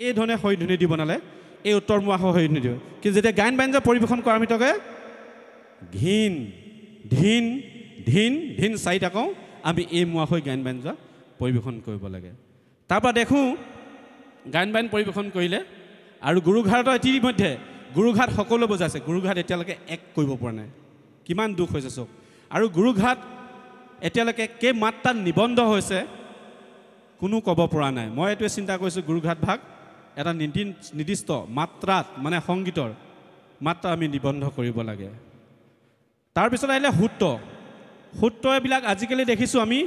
এই ধৰণে হৰিধ্বনি দি বনালে এই উত্তৰমুৱা হৰিধ্বনি দিব কিন্তু যেতিয়া গায়ন বাণিজ্য পৰিৱেশন কৰাৰ ভিতৰতে ঘিন ধিন ধিন ধিন চাৰিটা কওঁ আমি এই মুৱা হৈ গায়ন বাণিজ্য পৰিৱেশন কৰিব লাগে তাৰপৰা দেখোঁ গায়ন বায়ন পৰিৱেশন কৰিলে আৰু গুৰুঘাটৰ ইতিমধ্যে গুৰুঘাট সকলো বজাইছে গুৰুঘাট এতিয়ালৈকে এক কৰিব পৰা নাই কিমান দুখ হৈছে চব আৰু গুৰুঘাট এতিয়ালৈকে কেই মাত্ৰাত নিবন্ধ হৈছে কোনো ক'ব পৰা নাই মই এইটোৱে চিন্তা কৰিছোঁ গুৰুঘাট ভাগ এটা নিৰ্দিষ্ট মাত্ৰাত মানে সংগীতৰ মাত্ৰা আমি নিবন্ধ কৰিব লাগে তাৰপিছত আহিলে সূত্ৰ এইবিলাক আজিকালি দেখিছোঁ আমি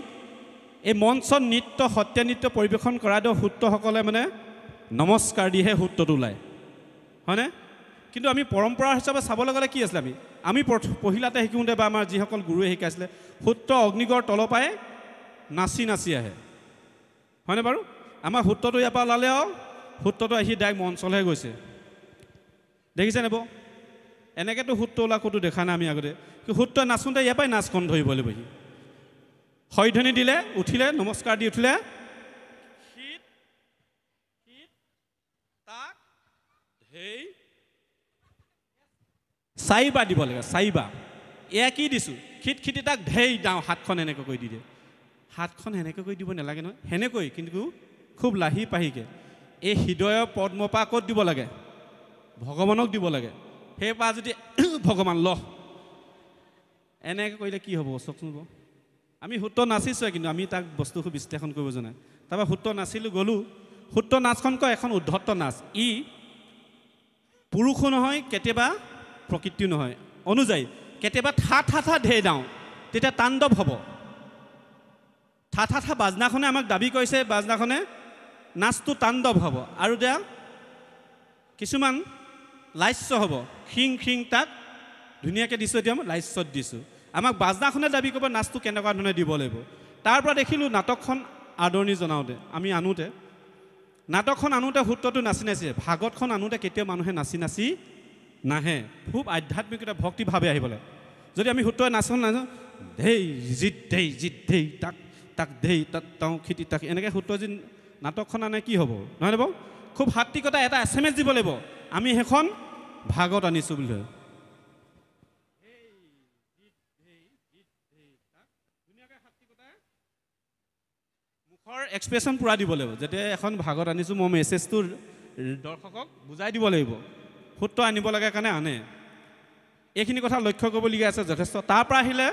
এই মঞ্চত নৃত্য সত্ৰীয়া নৃত্য পৰিৱেশন কৰাটো সূত্ৰসকলে মানে নমস্কাৰ দিহে সূত্ৰটো ওলায় হয়নে কিন্তু আমি পৰম্পৰা হিচাপে চাবলৈ গ'লে কি আছিলে আমি পহিলাতে শিকোঁতে বা আমাৰ যিসকল গুৰুৱে শিকাইছিলে সূত্ৰ অগ্নিগড় তলৰ পৰাই নাচি নাচি আহে হয়নে বাৰু আমাৰ সূত্ৰটো ইয়াৰ পৰা ওলালে আৰু সূত্ৰটো আহি ডাইৰেক্ট মঞ্চলৈহে গৈছে দেখিছেনে বৌ এনেকৈতো সূত্ৰ ওলা ক'তো দেখা নাই আমি আগতে সূত্ৰ নাচোঁতে ইয়াৰ পৰাই নাচখন ধৰিব লাগিবহি হৰিধ্বনি দিলে উঠিলে নমস্কাৰ দি উঠিলে তাক ধেই চাৰিবাৰ দিব লাগে চাৰিবাৰ এয়া কি দিছোঁ খিটি তাক ধেই দাওঁ হাতখন এনেকৈ কৰি দি দিয়ে হাতখন সেনেকৈ কৰি দিব নালাগে নহয় সেনেকৈ কিন্তু খুব লাহি পাহিকৈ এই হৃদয়ৰ পদ্মপা ক'ত দিব লাগে ভগৱানক দিব লাগে সেইপা যদি ভগৱান লহ এনেকৈ কৰিলে কি হ'ব চাওকচোন আমি সূত্ৰ নাচিছোঁৱে কিন্তু আমি তাক বস্তু খুব বিশ্লেষণ কৰিব জনা তাৰপৰা সূত্ৰ নাচিলোঁ গ'লোঁ সূত্ৰ নাচখন কয় এখন উদ্ধত্ত নাচ ই পুৰুষো নহয় কেতিয়াবা প্ৰকৃতিও নহয় অনুযায়ী কেতিয়াবা ঠা ঢেৰ দাওঁ তেতিয়া তাণ্ডৱ হ'ব ঠা বাজনাখনে আমাক দাবী কৰিছে বাজনাখনে নাচটো তাণ্ডৱ হ'ব আৰু এতিয়া কিছুমান লাস্য হ'ব খিং তাক ধুনীয়াকৈ দিছোঁ এতিয়া মই লাস্যত দিছোঁ আমাক বাজনাখনে দাবী কৰিব নাচটো কেনেকুৱা ধৰণে দিব লাগিব তাৰ পৰা দেখিলোঁ নাটকখন আদৰণি জনাওঁতে আমি আনোতে নাটকখন আনোতে সূত্ৰটো নাচি ভাগৱতখন আনোতে কেতিয়াও মানুহে নাচি নাহে খুব আধ্যাত্মিকতা ভক্তিভাৱে আহিবলৈ যদি আমি সূত্ৰই নাচোঁ ধেই জিত ধেই তাক ধেই তাক তাওঁ খিটি তাক এনেকৈ সূত্ৰ যি নাটকখন আনে কি হ'ব নহয় নে বাৰু খুব সাত্বিকতা এটা SMS দিব লাগিব আমি সেইখন ভাগত আনিছোঁ বুলি মুখৰ এক্সপ্ৰেশ্যন পূৰা দিব লাগিব যেতিয়া এখন ভাগত আনিছোঁ মই মেছেজটো দৰ্শকক বুজাই দিব লাগিব সূত্ৰ আনিব লাগে কাৰণে আনে এইখিনি কথা লক্ষ্য কৰিবলগীয়া আছে যথেষ্ট তাৰ পৰা আহিলে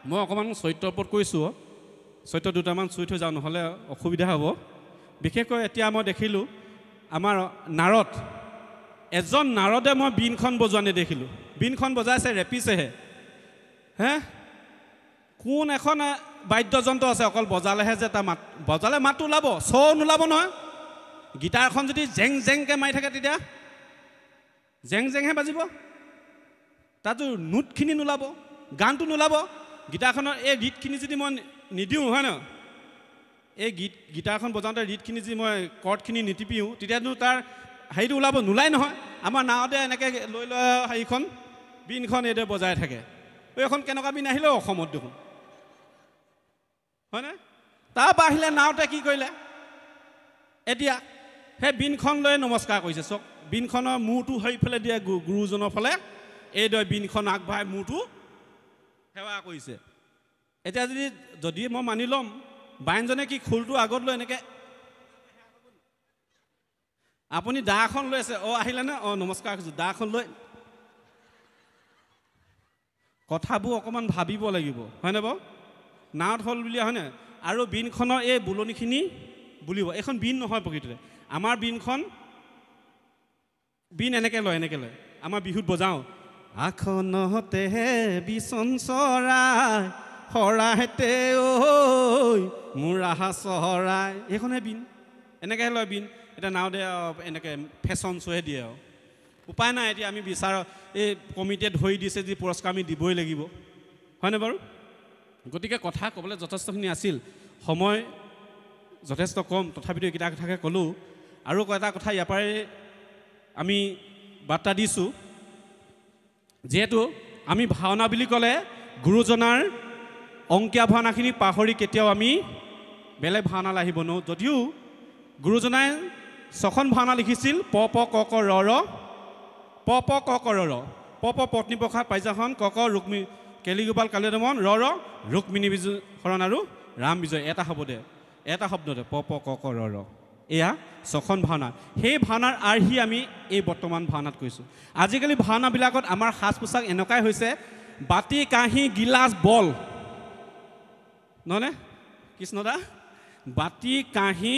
মই অকণমান চৰিত্ৰৰ ওপৰত কৈছোঁ চৰিত্ৰ দুটামান চুই থৈ যাওঁ নহ'লে অসুবিধা হ'ব বিশেষকৈ এতিয়া মই দেখিলোঁ আমাৰ নাৰদ এজন নাৰদে মই বীণখন বজোৱা নেদেখিলোঁ বীণখন বজাইছে ৰেপিছেহে হে কোন এখন বাদ্যযন্ত্ৰ আছে অকল বজালেহে যে তাৰ মাত বজালে মাতটো ওলাব নোলাব নহয় গীটাৰখন যদি জেংকৈ মাৰি থাকে তেতিয়া জেংহে বাজিব তাতো নোটখিনি নোলাব গানটো নোলাব গীটাৰখনৰ এই ৰীডখিনি যদি মই নিদিওঁ হয় ন এই গীটাৰখন বজাওঁতে ৰীডখিনি যদি মই কৰ্ডখিনি নিটিপিওঁ তেতিয়াতো তাৰ হেৰিটো ওলাব নোলাই নহয় আমাৰ নাৱতে এনেকৈ লৈ হেৰিখন বীণখন এইদৰে বজাই থাকে এইখন কেনেকুৱা বীণ আহিলেও অসমত দেখোন হয়নে তাৰপৰা আহিলে নাওতে কি কৰিলে এতিয়া সেই বীণখন লৈ নমস্কাৰ কৰিছে চাওক বীণখনৰ মূৰটো সেইফালে দিয়ে গুৰুজনৰ ফালে এইদৰে বীণখন আগবঢ়াই মূৰটো সেৱা কৰিছে এতিয়া যদি মই মানি ল'ম বায়নজনে কি খোলটো আগত লৈ এনেকৈ আপুনি দাখন লৈ আছে আহিলেনে নমস্কাৰ কৰিছোঁ দাখন লৈ কথাবোৰ অকণমান ভাবিব লাগিব হয়নে বাৰু নাৱত হ'ল বুলিয়া হয়নে আৰু বীণখনৰ এই বুলনিখিনি বুলিব এইখন বীণ নহয় প্ৰকৃততে আমাৰ বীণ এনেকৈ লয় আমাৰ বিহুত বজাওঁ আখনতে বিচন চৰাই হৰাহেতে ঐ মোৰ আহা চহৰাই এইখনহে বীণ এনেকৈ লয় বীণ এতিয়া নাওতে এনেকৈ ফেশ্বন শ্ব'হে দিয়ে আৰু উপায় নাই এতিয়া আমি বিচাৰোঁ এই কমিটিয়ে ধৰি দিছে যি পুৰস্কাৰ আমি দিবই লাগিব হয়নে বাৰু গতিকে কথা ক'বলৈ যথেষ্টখিনি আছিল সময় যথেষ্ট কম তথাপিতো এইকেইটা কথাকে ক'লোঁ আৰু এটা কথা ইয়াৰ পৰাই আমি বাৰ্তা দিছোঁ যিহেতু আমি ভাওনা বুলি ক'লে গুৰুজনাৰ অংকীয়া ভাওনাখিনি পাহৰি কেতিয়াও আমি বেলেগ ভাওনালৈ আহিব নোৱাৰোঁ যদিও গুৰুজনাই ছখন ভাওনা লিখিছিল প প ক ক ৰ ৰ প প ক ক ৰ ৰ প প পত্নীপ্ৰসাদ পাইজাখন ক ক ৰুক্মিণী কেলিগোপাল কালিয়দমন ৰ ৰ ৰুক্মিণী হৰণ আৰু ৰাম বিজয় এটা শব্দে প প ক ক ৰ ৰ এয়া ছখন ভাওনা সেই ভাওনাৰ আৰ্হি আমি এই বৰ্তমান ভাওনাত কৈছোঁ আজিকালি ভাওনাবিলাকত আমাৰ সাজ পোছাক এনেকুৱাই হৈছে বাতি কাঁহী গিলাচ বল নহয়নে কৃষ্ণদা বাতি কাঁহী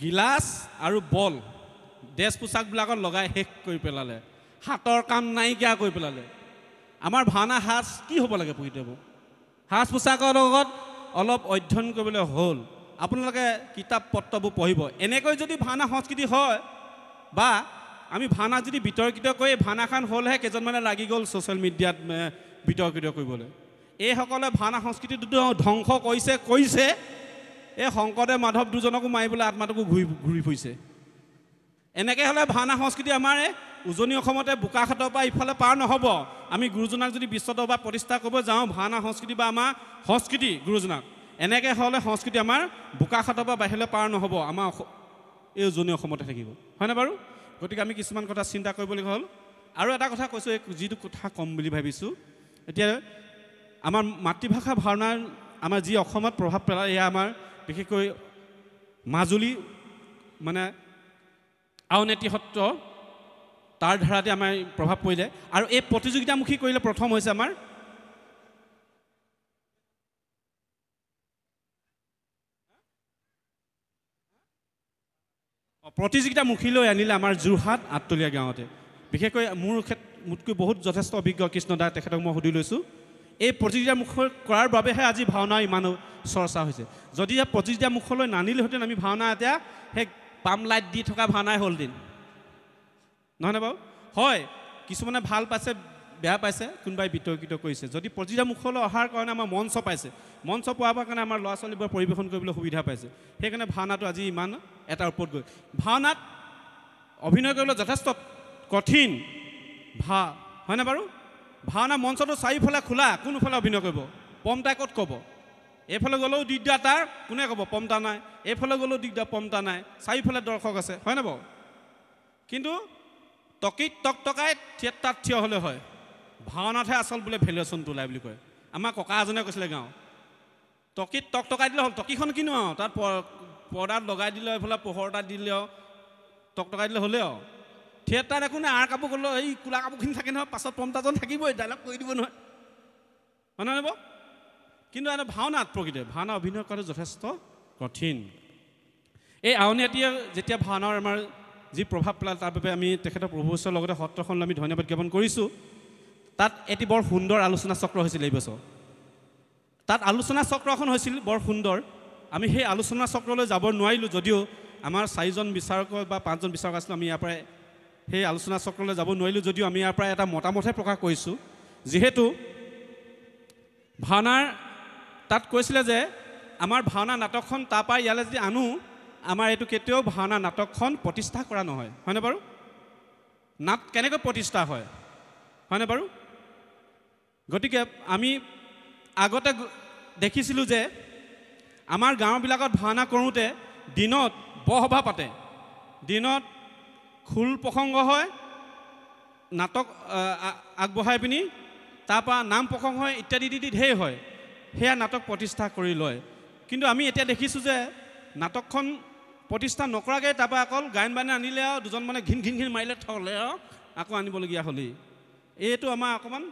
গিলাচ আৰু বল ড্ৰেছ পোছাকবিলাকত লগাই শেষ কৰি পেলালে হাতৰ কাম নাইকিয়া কৰি পেলালে আমাৰ ভাওনা সাজ কি হ'ব লাগে প্ৰকৃততে সাজ পোছাকৰ লগত অলপ অধ্যয়ন কৰিবলৈ হ'ল আপোনালোকে কিতাপ পত্ৰবোৰ পঢ়িব এনেকৈ যদি ভাওনা সংস্কৃতি হয় বা আমি ভাওনা যদি বিতৰ্কিত কৰি ভাওনাখন হ'লহে কেইজনমানে লাগি গ'ল ছ'চিয়েল মিডিয়াত বিতৰ্কিত কৰিবলৈ এইসকলে ভাওনা সংস্কৃতিটো ধ্বংস কৰিছে এই শংকৰদেৱ মাধৱ দুজনকো মাৰিবলৈ আত্মাটোকো ঘূৰি ফুৰিছে এনেকৈ হ'লে ভাওনা সংস্কৃতি আমাৰ উজনি অসমতে বোকাখাটৰ পৰা ইফালে পাৰ নহ'ব আমি গুৰুজনাক যদি বিশ্বদৰবাৰত প্ৰতিষ্ঠা কৰিব যাওঁ ভাওনা সংস্কৃতি বা আমাৰ সংস্কৃতি গুৰুজনাক এনেকৈ হ'লে সংস্কৃতি আমাৰ বোকাখাটৰ পৰা বাহিৰলৈ পাৰ নহ'ব আমাৰ এই উজনি অসমতে থাকিব হয়নে বাৰু গতিকে আমি কিছুমান কথা চিন্তা কৰিবলগীয়া হ'ল আৰু এটা কথা কৈছোঁ এই যিটো কথা ক'ম বুলি ভাবিছোঁ এতিয়া আমাৰ মাতৃভাষা ভাওনাৰ আমাৰ যি অসমত প্ৰভাৱ পেলায় এয়া আমাৰ বিশেষকৈ মাজুলী মানে আউনীআটী সত্ৰ তাৰ ধাৰাতে আমাৰ প্ৰভাৱ পৰিলে আৰু এই প্ৰতিযোগিতামুখী কৰিলে প্ৰথম হৈছে আমাৰ প্ৰতিযোগিতামুখীলৈ আনিলে আমাৰ যোৰহাট আঠতলীয়া গাঁৱতে বিশেষকৈ মোতকৈ বহুত যথেষ্ট অভিজ্ঞ কৃষ্ণদা তেখেতক মই সুধি লৈছোঁ এই প্ৰতিযোগিতামুখী কৰাৰ বাবেহে আজি ভাওনা ইমান চৰ্চা হৈছে যদি প্ৰতিযোগিতামুখলৈ নানিলেহেঁতেন আমি ভাওনা এতিয়া সেই পাম লাইট দি থকা ভাওনাই হ'ল দিন নহয়নে বাৰু হয় কিছুমানে ভাল পাইছে বেয়া পাইছে কোনোবাই বিতৰ্কিত কৰিছে যদি প্ৰতিযোগিতামুখলৈ অহাৰ কাৰণে আমাৰ মঞ্চ পাইছে মঞ্চ পোৱাৰ কাৰণে আমাৰ ল'ৰা ছোৱালীবোৰে পৰিৱেশন কৰিবলৈ সুবিধা পাইছে সেইকাৰণে ভাওনাটো আজি ইমান এটাৰ ওপৰত গৈ ভাওনাত অভিনয় কৰিবলৈ যথেষ্ট কঠিন হয়নে বাৰু ভাওনা মঞ্চটো চাৰিওফালে খোলা কোনোফালে অভিনয় কৰিব পমতাই ক'ত ক'ব এইফালে গ'লেও দিগদাৰ তাৰ কোনে ক'ব পমতা নাই এইফালে গ'লেও দিগদাৰ পমতা নাই চাৰিওফালে দৰ্শক আছে হয়নে বাৰু কিন্তু টকিত টকটকাই তাত থিয় হ'লে হয় ভাওনাতহে আচল বোলে ভেলুৱেশ্যনটো ওলায় বুলি কয় আমাৰ ককা এজনে কৈছিলে গাঁও টকিত টকটকাই দিলে হ'ল টকিখন কিনো আৰু তাত পৰ্দাত লগাই দিলে এইফালে পোহৰ তাত দিলে আৰু টকটকাই দিলে হ'লে আৰু থিয়েটাৰত একো নাই আৰ কাপোৰ গ'লেও এই কোলা কাপোৰখিনি থাকে নহয় পাছত পমতাজন থাকিবই ডাইলগ কৰি দিব নহয় হয় নহয় বাৰু কিন্তু এটা ভাওনাত প্ৰকৃতি ভাওনা অভিনয় কৰাটো যথেষ্ট কঠিন এই আউনীআটীয়ে যেতিয়া ভাওনাৰ আমাৰ যি প্ৰভাৱ পেলালে তাৰ বাবে আমি তেখেতৰ প্ৰভু ঈশ্বৰৰ লগতে সত্ৰখনলৈ আমি ধন্যবাদ জ্ঞাপন কৰিছোঁ তাত এটি বৰ সুন্দৰ আলোচনা চক্ৰ হৈছিল এই বছৰ তাত আলোচনা চক্ৰ এখন হৈছিল বৰ সুন্দৰ আমি সেই আলোচনা চক্ৰলৈ যাব নোৱাৰিলোঁ যদিও আমাৰ 4জন বিচাৰক বা 5জন বিচাৰক আছিলোঁ আমি ইয়াৰ পৰাই সেই আলোচনা চক্ৰলৈ যাব নোৱাৰিলোঁ যদিও আমি ইয়াৰ পৰাই এটা মতামতহে প্ৰকাশ কৰিছোঁ যিহেতু ভাওনাৰ তাত কৈছিলে যে আমাৰ ভাওনা নাটকখন তাৰপৰা ইয়ালৈ যদি আনো আমাৰ এইটো কেতিয়াও ভাওনা নাটকখন প্ৰতিষ্ঠা কৰা নহয় হয়নে বাৰু কেনেকৈ প্ৰতিষ্ঠা হয়নে বাৰু গতিকে আমি আগতে দেখিছিলোঁ যে আমাৰ গাঁওবিলাকত ভাওনা কৰোঁতে দিনত বৰসভা পাতে দিনত খোল প্ৰসংগ হয় নাটক আগবঢ়াই পিনি তাৰপৰা নাম প্ৰসংগ হয় ইত্যাদি ঢেৰ হয় সেয়া নাটক প্ৰতিষ্ঠা কৰি লয় কিন্তু আমি এতিয়া দেখিছোঁ যে নাটকখন প্ৰতিষ্ঠা নকৰাকৈ তাৰপৰা অকল গায়ন বায়ন আনিলে আৰু দুজন মানে ঘিন মাৰিলে থ'লে আৰু আকৌ আনিবলগীয়া হ'লেই এইটো আমাৰ অকণমান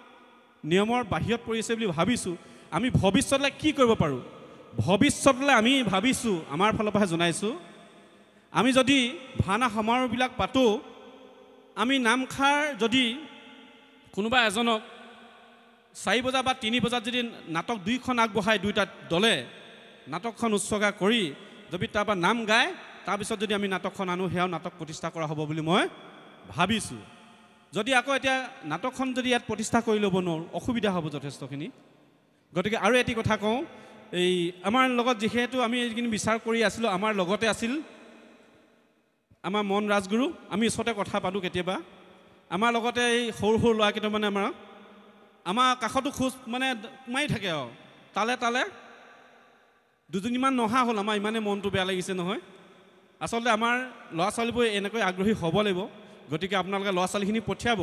নিয়মৰ বাহিৰত পৰিছে বুলি ভাবিছোঁ আমি ভৱিষ্যতলৈ কি কৰিব পাৰোঁ ভৱিষ্যতলৈ আমি ভাবিছোঁ আমাৰ ফালৰ পৰাহে জনাইছোঁ আমি যদি ভাওনা সমাৰোহবিলাক পাতোঁ আমি নামষাৰ যদি কোনোবা এজনক 4 বজা বা 3 বজাত যদি নাটক 2খন আগবঢ়াই দুইটা দলে নাটকখন উৎসৰ্গা কৰি যদি তাৰপৰা নাম গায় তাৰপিছত যদি আমি নাটকখন আনো সেয়াও নাটক প্ৰতিষ্ঠা কৰা হ'ব বুলি মই ভাবিছোঁ যদি আকৌ এতিয়া নাটকখন যদি ইয়াত প্ৰতিষ্ঠা কৰি ল'ব নোৱাৰোঁ অসুবিধা হ'ব যথেষ্টখিনি গতিকে আৰু এটি কথা কওঁ এই আমাৰ লগত যিহেতু আমি এইখিনি বিচাৰ কৰি আছিলোঁ আমাৰ লগতে আছিল আমাৰ মন ৰাজগুৰু আমি ওচৰতে কথা পাতোঁ কেতিয়াবা আমাৰ লগতে এই সৰু ল'ৰাকেইটা মানে আমাৰ কাষতো খোজ মানে মাৰি থাকে আৰু তালে দুজনীমান নহা হ'ল আমাৰ ইমানে মনটো বেয়া লাগিছে নহয় আচলতে আমাৰ ল'ৰা ছোৱালীবোৰ এনেকৈ আগ্ৰহী হ'ব লাগিব গতিকে আপোনালোকে ল'ৰা ছোৱালীখিনি পঠিয়াব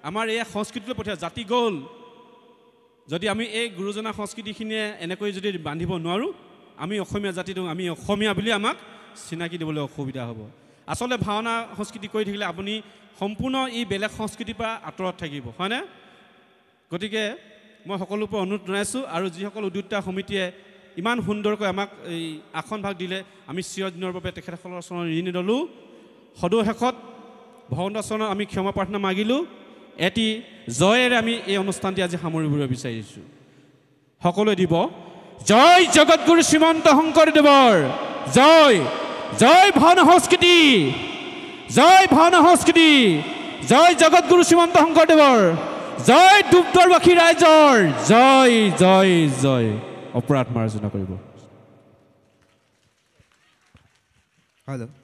আমাৰ এই সংস্কৃতিলৈ পঠিয়াব জাতি গ'ল যদি আমি এই গুৰুজনা সংস্কৃতিখিনিয়ে এনেকৈ যদি বান্ধিব নোৱাৰোঁ আমি অসমীয়া জাতিটো আমি অসমীয়া বুলি আমাক চিনাকি দিবলৈ অসুবিধা হ'ব আচলতে ভাওনা সংস্কৃতি কৰি থাকিলে আপুনি সম্পূৰ্ণ এই বেলেগ সংস্কৃতিৰ পৰা আঁতৰত থাকিব হয়নে গতিকে মই সকলোৰ পৰা অনুৰোধ জনাইছোঁ আৰু যিসকল উদ্যোক্তা সমিতিয়ে ইমান সুন্দৰকৈ আমাক এই আসন ভাগ দিলে আমি চিৰদিনৰ বাবে তেখেতসকলৰ চৰণত ঋণী ল'লোঁ সদৌ শেষত ভগৱন্তৰ চৰণত আমি ক্ষমা প্ৰাৰ্থনা মাগিলোঁ এটি জয়েৰে আমি এই অনুষ্ঠানটি আজি সামৰিব বিচাৰিছোঁ সকলোৱে দিব জয় জগতগুৰু শ্ৰীমন্ত শংকৰদেৱৰ জয় জয় ভাওনা সংস্কৃতি জয় ভাওনা সংস্কৃতি জয় জগতগুৰু শ্ৰীমন্ত শংকৰদেৱৰ জয় ডুবদৰবাসী ৰাইজৰ জয় জয় জয় অপৰাধ মাৰ্জনা কৰিব হেল্ল'